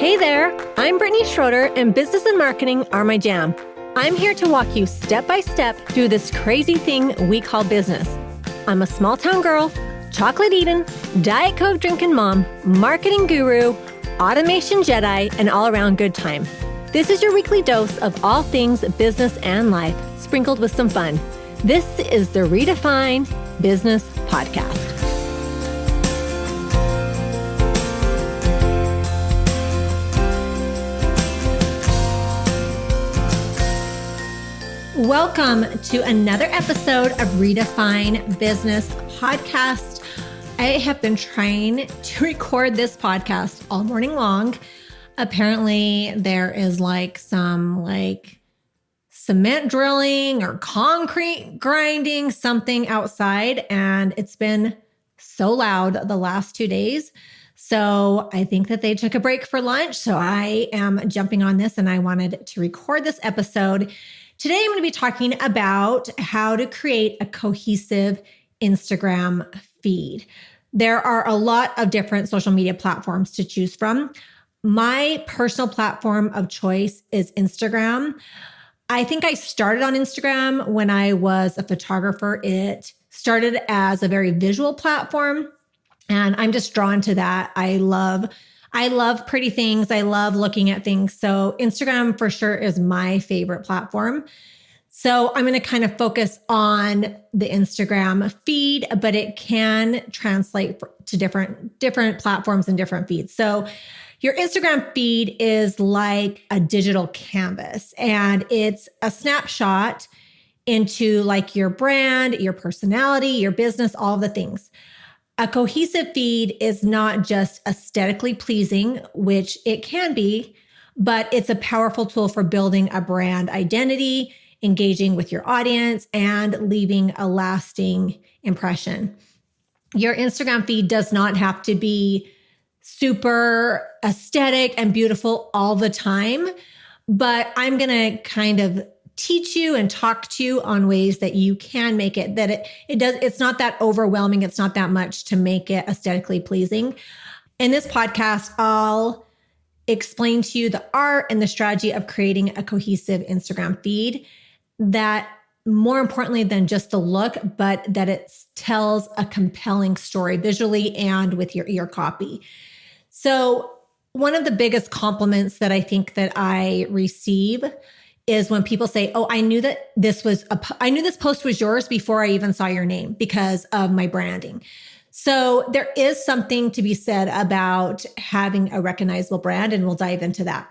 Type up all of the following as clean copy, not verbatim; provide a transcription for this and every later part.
Hey there, I'm Brittany Schroeder, and business and marketing are my jam. I'm here to walk you step by step through this crazy thing we call business. I'm a small town girl, chocolate eating, Diet Coke drinking mom, marketing guru, automation Jedi, and all around good time. This is your weekly dose of all things business and life, sprinkled with some fun. This is the Redefine Business Podcast. Welcome to another episode of Redefine Business Podcast. I have been trying to record this podcast all morning long. Apparently there is some cement drilling or concrete grinding, something outside, and it's been so loud the last 2 days. So I think that they took a break for lunch. So I am jumping on this and I wanted to record this episode. Today, I'm going to be talking about how to create a cohesive Instagram feed. There are a lot of different social media platforms to choose from. My personal platform of choice is Instagram. I think I started on Instagram when I was a photographer. It started as a very visual platform, and I'm just drawn to that. I love pretty things. I love looking at things. So Instagram for sure is my favorite platform. So I'm going to kind of focus on the Instagram feed, but it can translate to different platforms and different feeds. So your Instagram feed is like a digital canvas, and it's a snapshot into like your brand, your personality, your business, all the things. A cohesive feed is not just aesthetically pleasing, which it can be, but it's a powerful tool for building a brand identity, engaging with your audience, and leaving a lasting impression. Your Instagram feed does not have to be super aesthetic and beautiful all the time, but I'm going to kind of teach you and talk to you on ways that you can make it, that it's not that overwhelming. It's not that much to make it aesthetically pleasing. In this podcast, I'll explain to you the art and the strategy of creating a cohesive Instagram feed that, more importantly than just the look, but that it tells a compelling story visually and with your copy. So one of the biggest compliments that I think that I receive is when people say, "Oh, I knew this post was yours before I even saw your name because of my branding." So there is something to be said about having a recognizable brand, and we'll dive into that.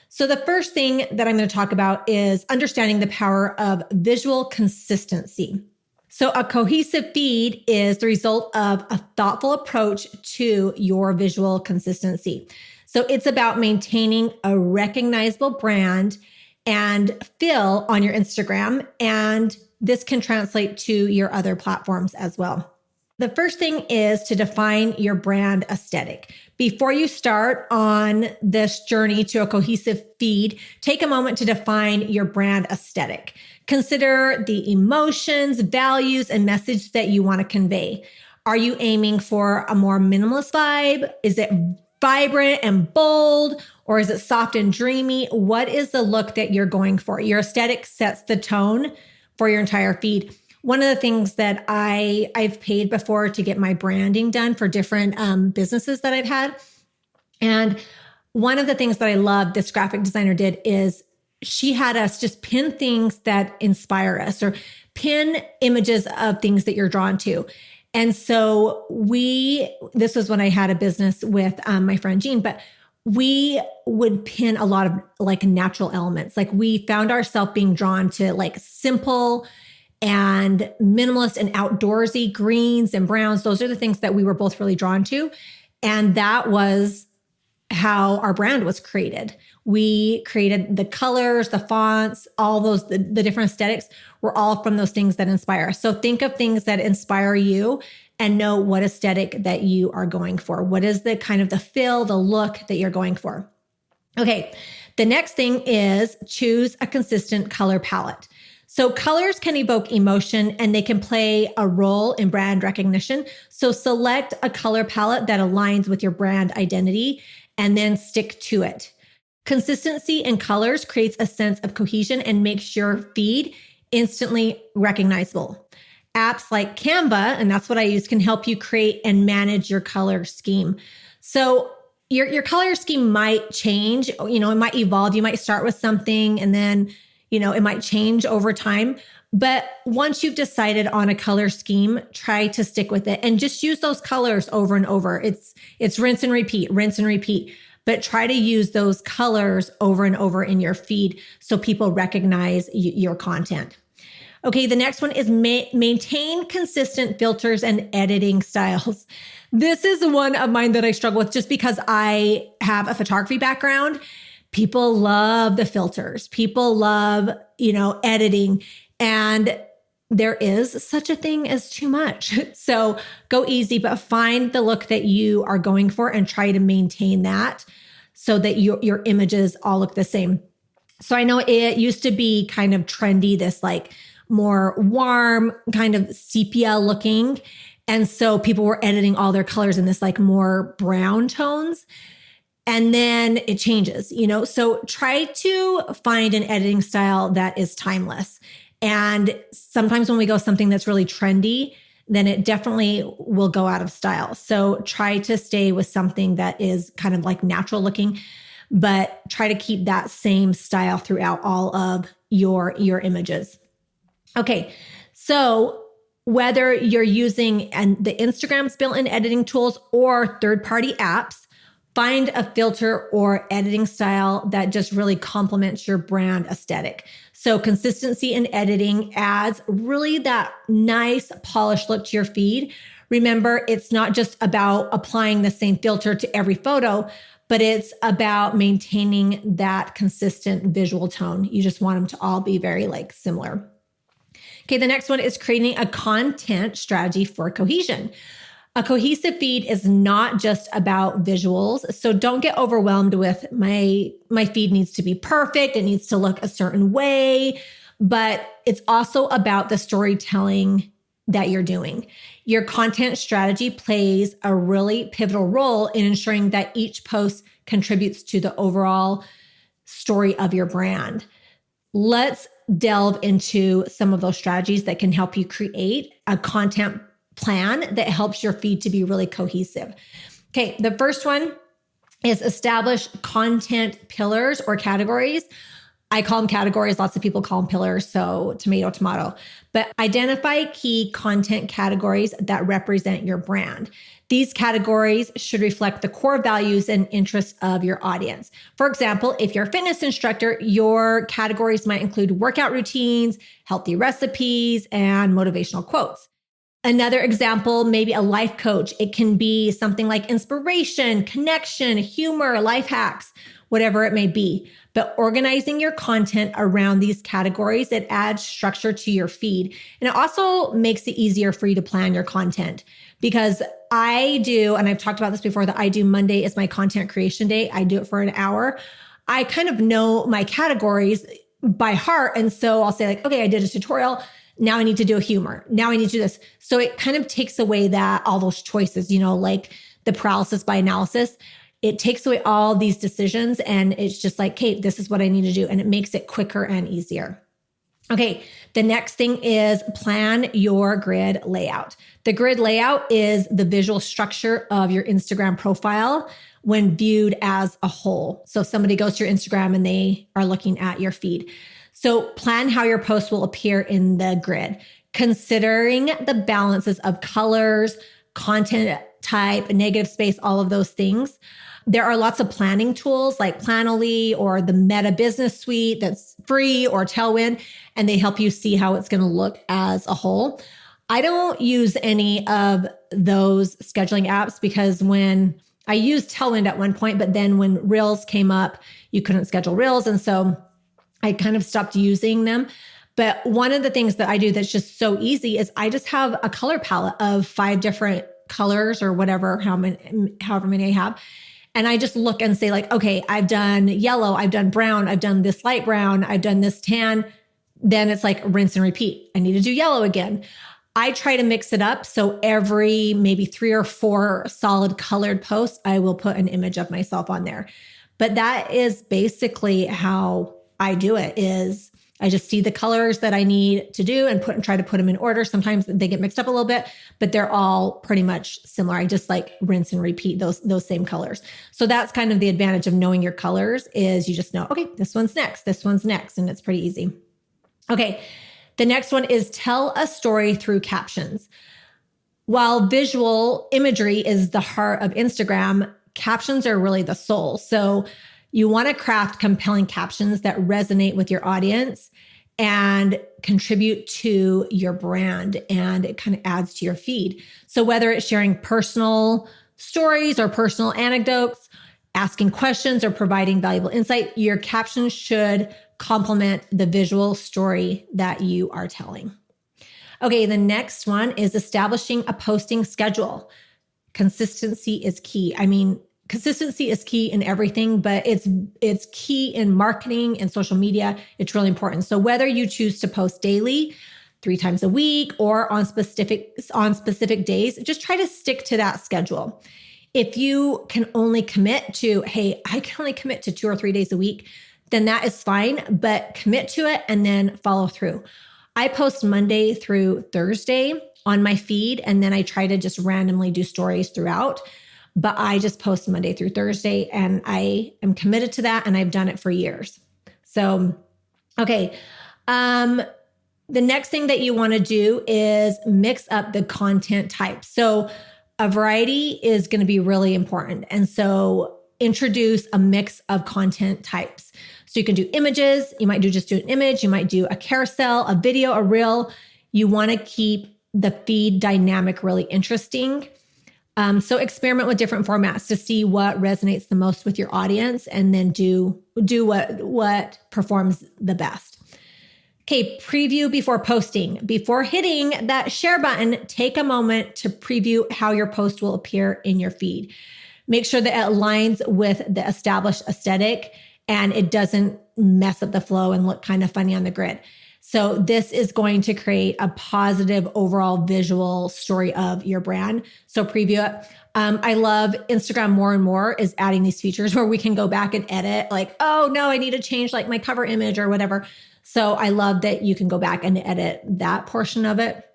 So the first thing that I'm going to talk about is understanding the power of visual consistency. So a cohesive feed is the result of a thoughtful approach to your visual consistency. So it's about maintaining a recognizable brand and feel on your Instagram, and this can translate to your other platforms as well. The first thing is to define your brand aesthetic. Before you start on this journey to a cohesive feed, take a moment to define your brand aesthetic. Consider the emotions, values, and message that you want to convey. Are you aiming for a more minimalist vibe? Is it vibrant and bold, or is it soft and dreamy? What is the look that you're going for? Your aesthetic sets the tone for your entire feed. One of the things that I've paid before to get my branding done for different businesses that I've had. And one of the things that I love this graphic designer did is she had us just pin things that inspire us, or pin images of things that you're drawn to. And so this was when I had a business with my friend Jean, but we would pin a lot of like natural elements. Like we found ourselves being drawn to like simple and minimalist and outdoorsy greens and browns. Those are the things that we were both really drawn to. And that was how our brand was created. We created the colors, the fonts, all those, the different aesthetics were all from those things that inspire us. So think of things that inspire you and know what aesthetic that you are going for. What is the kind of the feel, the look that you're going for? Okay. The next thing is choose a consistent color palette. So colors can evoke emotion and they can play a role in brand recognition. So select a color palette that aligns with your brand identity and then stick to it. Consistency in colors creates a sense of cohesion and makes your feed instantly recognizable. Apps like Canva, and that's what I use, can help you create and manage your color scheme. So your color scheme might change, it might evolve. You might start with something and then, it might change over time. But once you've decided on a color scheme, try to stick with it and just use those colors over and over. It's rinse and repeat, but try to use those colors over and over in your feed so people recognize your content. Okay, the next one is maintain consistent filters and editing styles. This is one of mine that I struggle with just because I have a photography background. People love the filters. People love, editing. And there is such a thing as too much. So go easy, but find the look that you are going for and try to maintain that so that your images all look the same. So I know it used to be kind of trendy, this like more warm, kind of sepia looking. And so people were editing all their colors in this like more brown tones. And then it changes, so try to find an editing style that is timeless. And sometimes when we go something that's really trendy, then it definitely will go out of style. So try to stay with something that is kind of like natural looking, but try to keep that same style throughout all of your images. Okay, so whether you're using the Instagram's built-in editing tools or third-party apps, find a filter or editing style that just really complements your brand aesthetic. So consistency in editing adds really that nice polished look to your feed. Remember, it's not just about applying the same filter to every photo, but it's about maintaining that consistent visual tone. You just want them to all be very similar. Okay, the next one is creating a content strategy for cohesion. A cohesive feed is not just about visuals. So don't get overwhelmed with my feed needs to be perfect. It needs to look a certain way, but it's also about the storytelling that you're doing. Your content strategy plays a really pivotal role in ensuring that each post contributes to the overall story of your brand. Let's delve into some of those strategies that can help you create a content plan that helps your feed to be really cohesive. Okay, the first one is establish content pillars or categories. I call them categories. Lots of people call them pillars. So tomato, tomato. But identify key content categories that represent your brand. These categories should reflect the core values and interests of your audience. For example, if you're a fitness instructor, your categories might include workout routines, healthy recipes, and motivational quotes. Another example, maybe a life coach. It can be something like inspiration, connection, humor, life hacks, whatever it may be. But organizing your content around these categories, it adds structure to your feed. And it also makes it easier for you to plan your content. Because I do, and I've talked about this before, that I do Monday is my content creation day. I do it for an hour. I kind of know my categories by heart. And so I'll say okay, I did a tutorial. Now I need to do a humor. Now I need to do this. So it kind of takes away all those choices, like the paralysis by analysis. It takes away all these decisions and it's just Kate, this is what I need to do. And it makes it quicker and easier. Okay, the next thing is plan your grid layout. The grid layout is the visual structure of your Instagram profile when viewed as a whole. So if somebody goes to your Instagram and they are looking at your feed. So plan how your post will appear in the grid, considering the balances of colors, content type, negative space, all of those things. There are lots of planning tools like Planoly or the Meta Business Suite that's free, or Tailwind, and they help you see how it's going to look as a whole. I don't use any of those scheduling apps because when I used Tailwind at one point, but then when Reels came up, you couldn't schedule Reels. And so I kind of stopped using them. But one of the things that I do that's just so easy is I just have a color palette of 5 different colors or whatever, however many I have. And I just look and say okay, I've done yellow, I've done brown, I've done this light brown, I've done this tan. then it's like rinse and repeat. I need to do yellow again. I try to mix it up. So every maybe 3 or 4 solid colored posts, I will put an image of myself on there. But that is basically how I do it. Is I just see the colors that I need to do and try to put them in order. Sometimes they get mixed up a little bit, but they're all pretty much similar. I just like rinse and repeat those same colors. So that's kind of the advantage of knowing your colors, is you just know, okay, this one's next, and it's pretty easy. Okay, the next one is tell a story through captions. While visual imagery is the heart of Instagram, captions are really the soul. So you want to craft compelling captions that resonate with your audience and contribute to your brand, and it kind of adds to your feed. So whether it's sharing personal stories or personal anecdotes, asking questions, or providing valuable insight, your captions should complement the visual story that you are telling. Okay, the next one is establishing a posting schedule. Consistency is key. Consistency is key in everything, but it's key in marketing and social media. It's really important. So whether you choose to post daily, 3 times a week, or on specific days, just try to stick to that schedule. If you can only commit to, hey, I can only commit to 2 or 3 days a week, then that is fine, but commit to it and then follow through. I post Monday through Thursday on my feed, and then I try to just randomly do stories throughout. But I just post Monday through Thursday, and I am committed to that, and I've done it for years. So, okay. The next thing that you want to do is mix up the content types. So a variety is going to be really important. And so introduce a mix of content types. So you can do images. You might just do an image. You might do a carousel, a video, a reel. You want to keep the feed dynamic really interesting. So experiment with different formats to see what resonates the most with your audience, and then do what performs the best. Okay, preview before posting. Before hitting that share button, take a moment to preview how your post will appear in your feed. Make sure that it aligns with the established aesthetic and it doesn't mess up the flow and look kind of funny on the grid. So this is going to create a positive overall visual story of your brand. So preview it. I love Instagram more and more is adding these features where we can go back and edit, like, oh no, I need to change like my cover image or whatever. So I love that you can go back and edit that portion of it,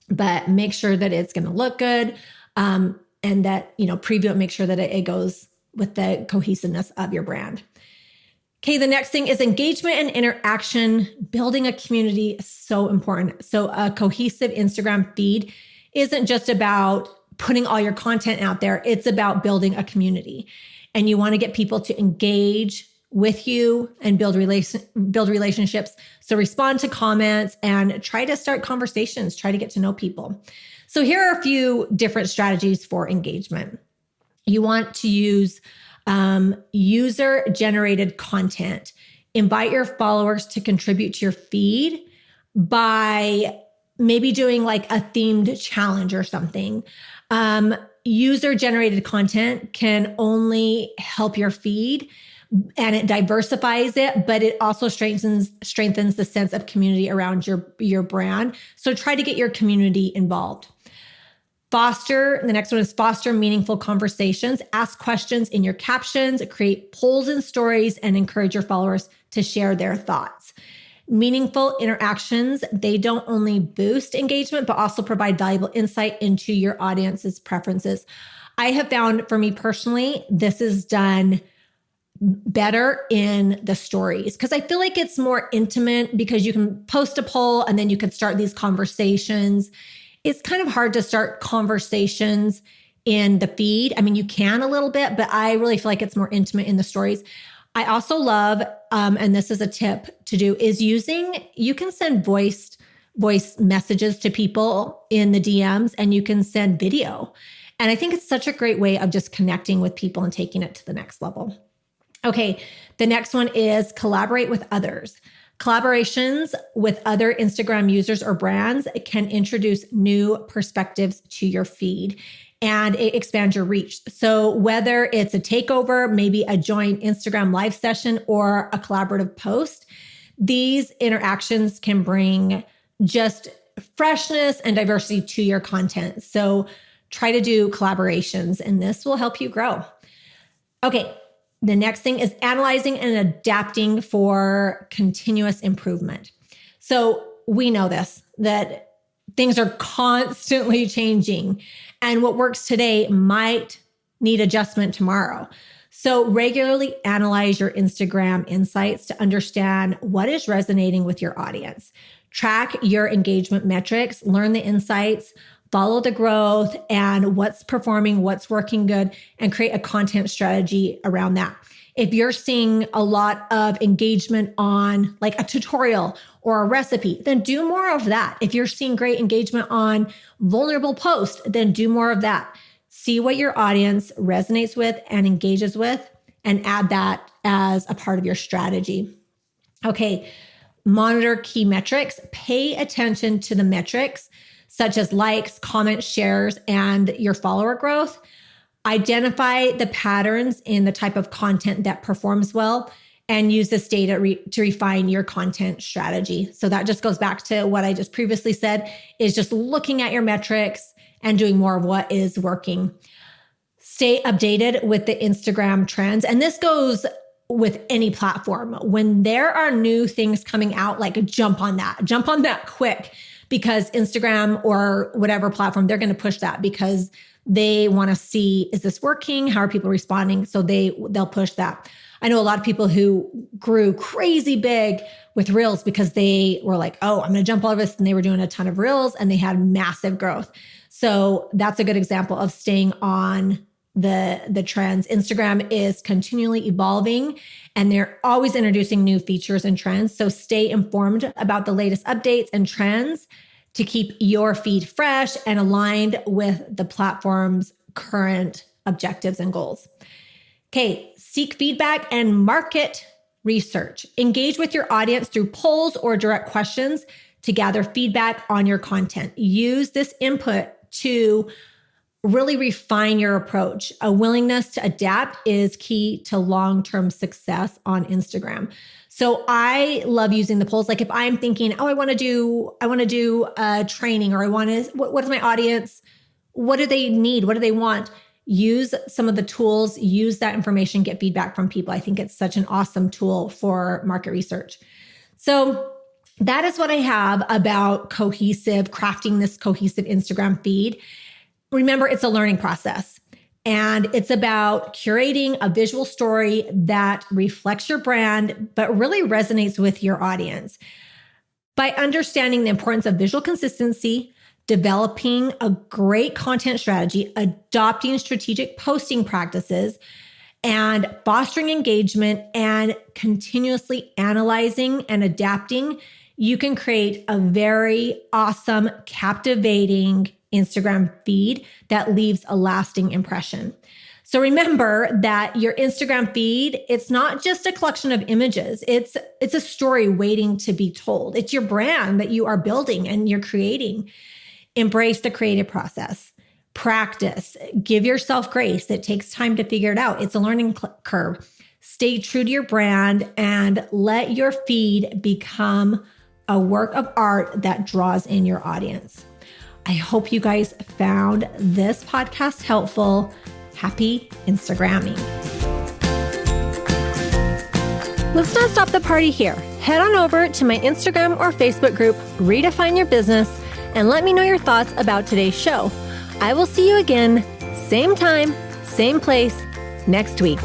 but make sure that it's going to look good. And that, preview it, make sure that it goes with the cohesiveness of your brand. Okay, the next thing is engagement and interaction. Building a community is so important. So a cohesive Instagram feed isn't just about putting all your content out there. It's about building a community. And you want to get people to engage with you and build relationships. So respond to comments and try to start conversations, try to get to know people. So here are a few different strategies for engagement. You want to use user-generated content. Invite your followers to contribute to your feed by maybe doing like a themed challenge or something. User-generated content can only help your feed, and it diversifies it, but it also strengthens the sense of community around your brand. So try to get your community involved. The next one is foster meaningful conversations. Ask questions in your captions, create polls and stories, and encourage your followers to share their thoughts. Meaningful interactions, they don't only boost engagement, but also provide valuable insight into your audience's preferences. I have found, for me personally, this is done better in the stories because I feel like it's more intimate because you can post a poll and then you can start these conversations. It's kind of hard to start conversations in the feed. I mean, you can a little bit, but I really feel like it's more intimate in the stories. I also love, and this is a tip to do, is you can send voice messages to people in the DMs, and you can send video. And I think it's such a great way of just connecting with people and taking it to the next level. Okay, the next one is collaborate with others. Collaborations with other Instagram users or brands can introduce new perspectives to your feed and it expands your reach. So whether it's a takeover, maybe a joint Instagram live session or a collaborative post, These interactions can bring just freshness and diversity to your content. So try to do collaborations, and this will help you grow. Okay, the next thing is analyzing and adapting for continuous improvement. So we know this, that things are constantly changing, and what works today might need adjustment tomorrow. So regularly analyze your Instagram insights to understand what is resonating with your audience. Track your engagement metrics, learn the insights, follow the growth and what's performing, what's working good, and create a content strategy around that. If you're seeing a lot of engagement on like a tutorial or a recipe, then do more of that. If you're seeing great engagement on vulnerable posts, then do more of that. See what your audience resonates with and engages with, and add that as a part of your strategy. Okay, monitor key metrics. Pay attention to the metrics such as likes, comments, shares, and your follower growth. Identify the patterns in the type of content that performs well, and use this data to refine your content strategy. So that just goes back to what I just previously said, is just looking at your metrics and doing more of what is working. Stay updated with the Instagram trends. And this goes with any platform. When there are new things coming out, like jump on that quick, because Instagram or whatever platform, they're going to push that because they want to see, is this working? How are people responding? So they'll push that. I know a lot of people who grew crazy big with Reels because they were like, oh, I'm going to jump all of this. And they were doing a ton of Reels and they had massive growth. So that's a good example of staying on the trends. Instagram is continually evolving and they're always introducing new features and trends. So stay informed about the latest updates and trends to keep your feed fresh and aligned with the platform's current objectives and goals. Okay, seek feedback and market research. Engage with your audience through polls or direct questions to gather feedback on your content. Use this input to really refine your approach. A willingness to adapt is key to long-term success on Instagram. So I love using the polls. Like if I'm thinking, oh, I want to do a training, or what is my audience? What do they need? What do they want? Use some of the tools, use that information, get feedback from people. I think it's such an awesome tool for market research. So that is what I have about crafting this cohesive Instagram feed. Remember, it's a learning process, and it's about curating a visual story that reflects your brand, but really resonates with your audience. By understanding the importance of visual consistency, developing a great content strategy, adopting strategic posting practices, and fostering engagement and continuously analyzing and adapting, you can create a very awesome, captivating Instagram feed that leaves a lasting impression. So remember that your Instagram feed, it's not just a collection of images. It's a story waiting to be told. It's your brand that you are building and you're creating. Embrace the creative process. Practice. Give yourself grace. It takes time to figure it out. It's a learning curve. Stay true to your brand and let your feed become a work of art that draws in your audience. I hope you guys found this podcast helpful. Happy Instagramming. Let's not stop the party here. Head on over to my Instagram or Facebook group, Redefine Your Business, and let me know your thoughts about today's show. I will see you again, same time, same place, next week.